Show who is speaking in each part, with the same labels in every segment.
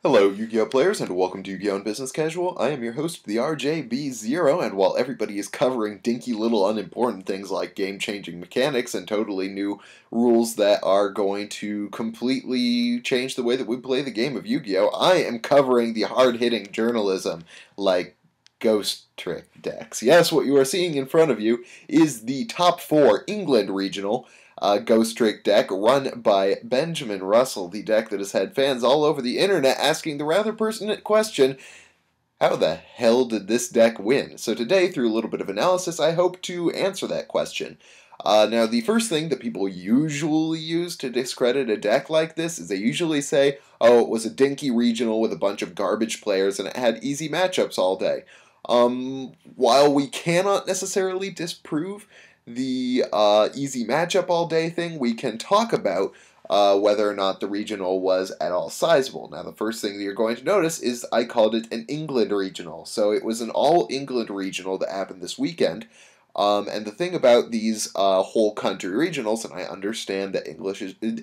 Speaker 1: Hello, Yu-Gi-Oh! Players, and welcome to Yu-Gi-Oh! Business Casual. I am your host, the RJB0, and while everybody is covering dinky little unimportant things like game-changing mechanics and totally new rules that are going to completely change the way that we play the game of Yu-Gi-Oh!, I am covering the hard-hitting journalism like Ghostrick decks. Yes, what you are seeing in front of you is the top 4 England regional Ghostrick deck run by Benjamin Russel, the deck that has had fans all over the internet asking the rather pertinent question, how the hell did this deck win? So today, through a little bit of analysis, I hope to answer that question. Now, the first thing that people usually use to discredit a deck like this is they usually say, oh, it was a dinky regional with a bunch of garbage players and it had easy matchups all day. While we cannot necessarily disprove the easy matchup all day thing, we can talk about whether or not the regional was at all sizable. Now, the first thing that you're going to notice is I called it an England regional. So it was an all England regional that happened this weekend. And the thing about these whole country regionals, and I understand that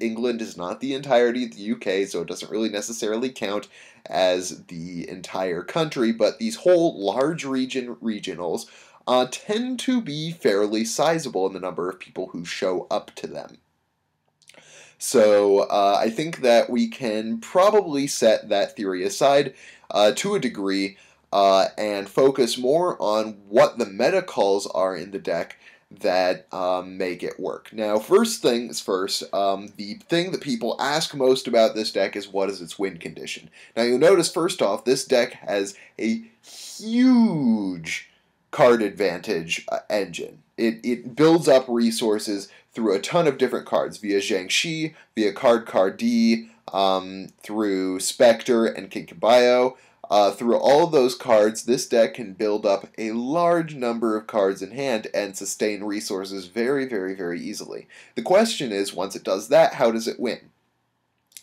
Speaker 1: England is not the entirety of the UK, so it doesn't really necessarily count as the entire country, but these whole large regionals tend to be fairly sizable in the number of people who show up to them. So I think that we can probably set that theory aside to a degree and focus more on what the meta calls are in the deck that make it work. Now, first things first, the thing that people ask most about this deck is what is its win condition. Now, you'll notice first off, this deck has a huge card advantage engine. It builds up resources through a ton of different cards, via Zhangxi, via Card D, through Spectre and Kinkabayo. Through all of those cards, this deck can build up a large number of cards in hand and sustain resources very, very, very easily. The question is, once it does that, how does it win?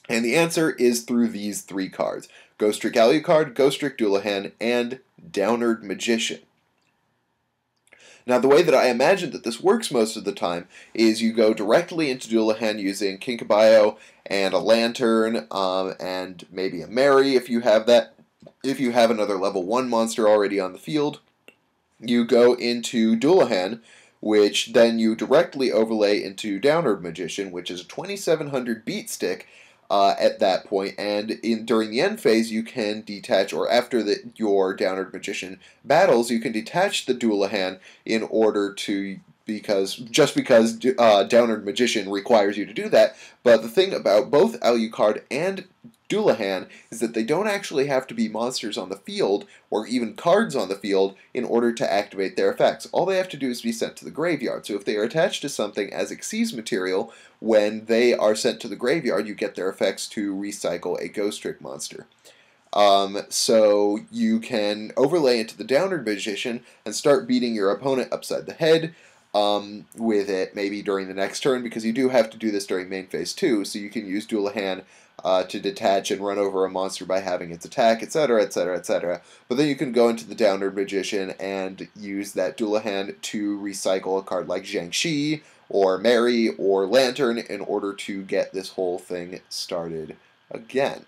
Speaker 1: And the answer is through these 3 cards: Ghostrick Alucard, Ghostrick Dullahan, and Downward Magician. Now, the way that I imagine that this works most of the time is you go directly into Dullahan using Kinkabayo and a Lantern, and maybe a Mary if you have that. If you have another level 1 monster already on the field, you go into Dullahan, which then you directly overlay into Downward Magician, which is a 2700 beat stick at that point, and during the end phase you can detach, or after your Downward Magician battles, you can detach the Dullahan in order to, because Downward Magician requires you to do that. But the thing about both Alucard and Dullahan is that they don't actually have to be monsters on the field or even cards on the field in order to activate their effects. All they have to do is be sent to the graveyard. So if they are attached to something as Xyz material, when they are sent to the graveyard, you get their effects to recycle a Ghostrick monster. So you can overlay into the Downward Magician and start beating your opponent upside the head with it, maybe during the next turn, because you do have to do this during main phase 2, so you can use Dullahan to detach and run over a monster by having its attack, etc., etc., etc. But then you can go into the Downward Magician and use that Dullahan to recycle a card like Zhangxi, or Mary, or Lantern in order to get this whole thing started again.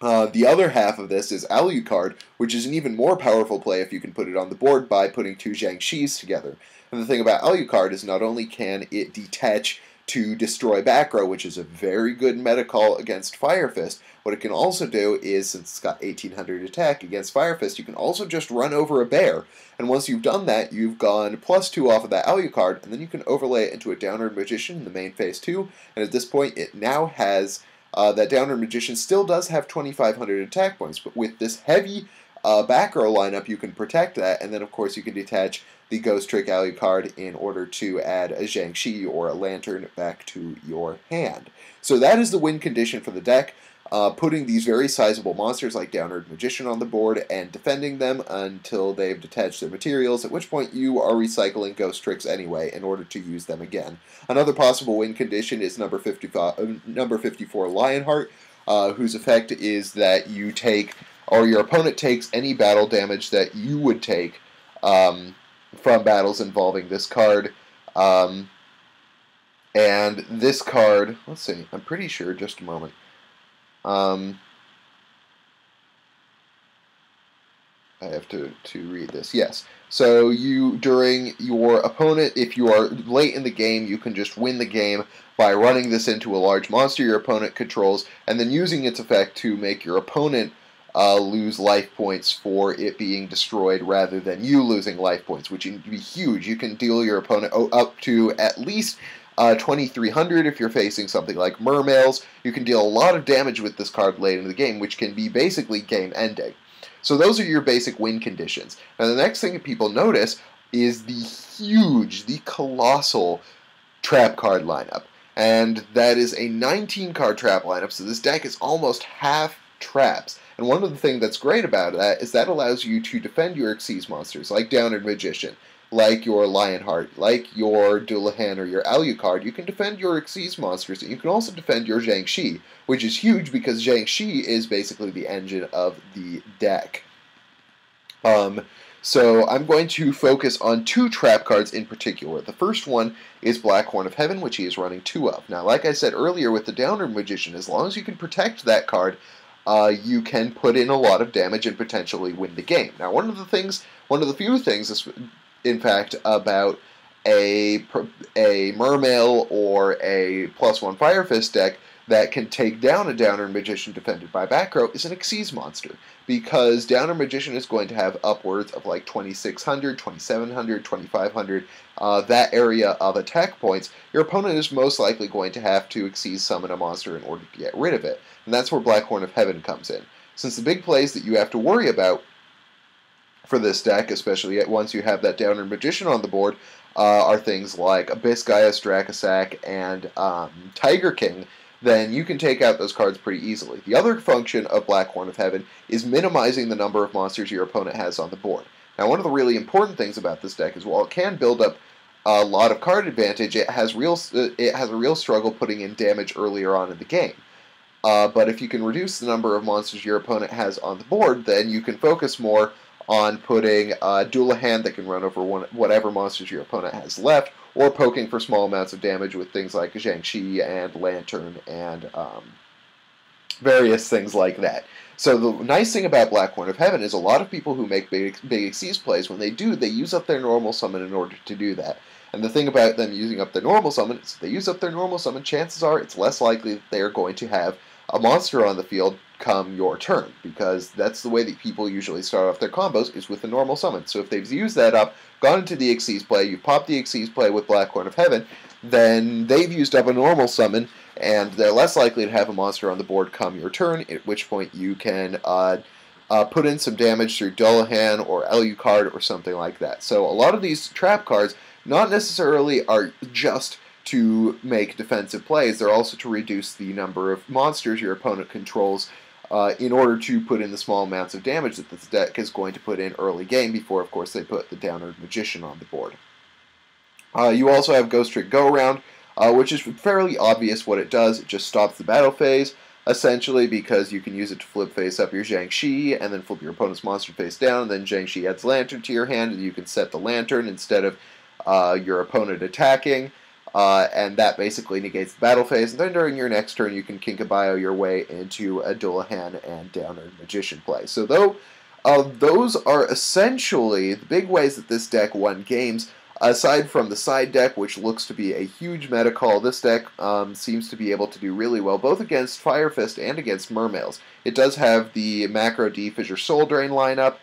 Speaker 1: The other half of this is Alucard, which is an even more powerful play if you can put it on the board by putting 2 Zhangxis together. And the thing about Alucard is not only can it detach to destroy back row, which is a very good meta call against Fire Fist, what it can also do is, since it's got 1800 attack against Fire Fist, you can also just run over a bear. And once you've done that, you've gone +2 off of that Alucard, and then you can overlay it into a Downward Magician in the main phase 2, and at this point it now has that Downward Magician still does have 2500 attack points, but with this heavy back row lineup, you can protect that, and then of course you can detach the Ghostrick Alucard in order to add a Zhangxi or a Lantern back to your hand. So that is the win condition for the deck. Putting these very sizable monsters like Downward Magician on the board and defending them until they've detached their materials, at which point you are recycling Ghostricks anyway in order to use them again. Another possible win condition is number 54 Lionheart, whose effect is that you take, or your opponent takes, any battle damage that you would take from battles involving this card. And this card, let's see, I'm pretty sure, just a moment. I have to read this. Yes. So you, during your opponent, if you are late in the game, you can just win the game by running this into a large monster your opponent controls, and then using its effect to make your opponent lose life points for it being destroyed rather than you losing life points, which can be huge. You can deal your opponent up to at least 2,300 if you're facing something like mermails. You can deal a lot of damage with this card late in the game, which can be basically game ending. So those are your basic win conditions. Now the next thing that people notice is the huge, the colossal trap card lineup. And that is a 19 card trap lineup, so this deck is almost half traps. And one of the things that's great about that is that allows you to defend your Xyz monsters, like Downerd Magician, like your Lionheart, like your Dullahan or your Alucard. You can defend your Xyz monsters, and you can also defend your Zhang Shi, which is huge because Zhang Shi is basically the engine of the deck. So I'm going to focus on two trap cards in particular. The first one is Black Horn of Heaven, which he is running 2 of. Now, like I said earlier with the Downerd Magician, as long as you can protect that card, you can put in a lot of damage and potentially win the game. Now, one of the few things, in fact, about a Mermail or a +1 Fire Fist deck that can take down a Downerd Magician defended by back row is an Xyz monster, because Downerd Magician is going to have upwards of like 2,600, 2,700, 2,500, that area of attack points. Your opponent is most likely going to have to Xyz summon a monster in order to get rid of it, and that's where Black Horn of Heaven comes in. Since the big plays that you have to worry about for this deck, especially once you have that Downerd Magician on the board, are things like Abyss Gaius, Dracosac, and Tiger King, then you can take out those cards pretty easily. The other function of Black Horn of Heaven is minimizing the number of monsters your opponent has on the board. Now, one of the really important things about this deck is while it can build up a lot of card advantage, it has a real struggle putting in damage earlier on in the game. But if you can reduce the number of monsters your opponent has on the board, then you can focus more on putting Dullahan that can run over whatever monsters your opponent has left, or poking for small amounts of damage with things like Zhang Shi and Lantern and various things like that. So the nice thing about Black Horn of Heaven is a lot of people who make big Xyz plays, when they do, they use up their normal summon in order to do that. And the thing about them using up their normal summon is if they use up their normal summon, chances are it's less likely that they are going to have a monster on the field come your turn, because that's the way that people usually start off their combos, is with a normal summon. So if they've used that up, gone into the Xyz play, you've popped the Xyz play with Black Horn of Heaven, then they've used up a normal summon, and they're less likely to have a monster on the board come your turn, at which point you can put in some damage through Dullahan or Alucard or something like that. So a lot of these trap cards not necessarily are just to make defensive plays, they're also to reduce the number of monsters your opponent controls in order to put in the small amounts of damage that this deck is going to put in early game before, of course, they put the Downerd Magician on the board. You also have Ghostrick Go Around, which is fairly obvious what it does. It just stops the battle phase, essentially, because you can use it to flip face up your Zhang Shi, and then flip your opponent's monster face down, and then Zhang Shi adds Lantern to your hand, and you can set the Lantern instead of your opponent attacking. And that basically negates the battle phase. And then during your next turn, you can Kinkabio your way into a Dullahan and Downerd Magician play. So those are essentially the big ways that this deck won games. Aside from the side deck, which looks to be a huge meta call, this deck seems to be able to do really well, both against Fire Fist and against Mermails. It does have the Macro D Fissure Soul Drain lineup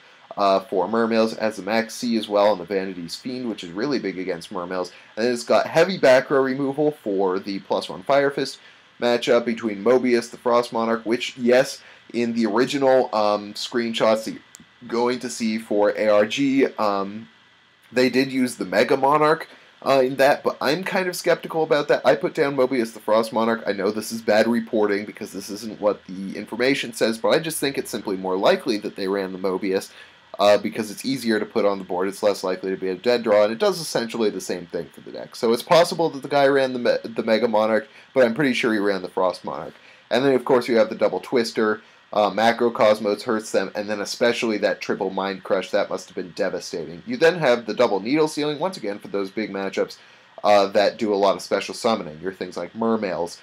Speaker 1: for Mermails. It has the Max C as well and the Vanity's Fiend, which is really big against Mermails. And then it's got heavy back row removal for the +1 Fire Fist matchup between Mobius, the Frost Monarch, which, yes, in the original screenshots that you're going to see for ARG, they did use the Mega Monarch in that, but I'm kind of skeptical about that. I put down Mobius the Frost Monarch. I know this is bad reporting because this isn't what the information says, but I just think it's simply more likely that they ran the Mobius because it's easier to put on the board. It's less likely to be a dead draw, and it does essentially the same thing for the deck. So it's possible that the guy ran the Mega Monarch, but I'm pretty sure he ran the Frost Monarch. And then, of course, you have the Double Twister. Macrocosmos hurts them, and then especially that triple Mind Crush, that must have been devastating. You then have the double Needle Sealing, once again, for those big matchups that do a lot of special summoning. Your things like Mermails,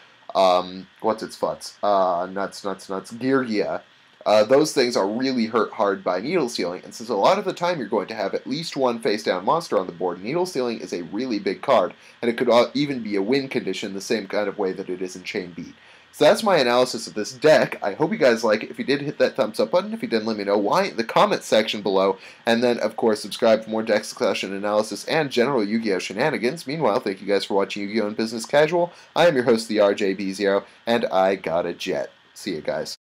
Speaker 1: what's its futs? Nuts, Girgia, those things are really hurt hard by needle stealing, and since a lot of the time you're going to have at least one face-down monster on the board, needle stealing is a really big card, and it could even be a win condition the same kind of way that it is in Chain Beat. So that's my analysis of this deck. I hope you guys like it. If you did, hit that thumbs up button. If you didn't, let me know why in the comments section below. And then, of course, subscribe for more deck discussion, analysis, and general Yu-Gi-Oh! Shenanigans. Meanwhile, thank you guys for watching Yu-Gi-Oh! and Business Casual. I am your host, the RJB0, and I got a jet. See you guys.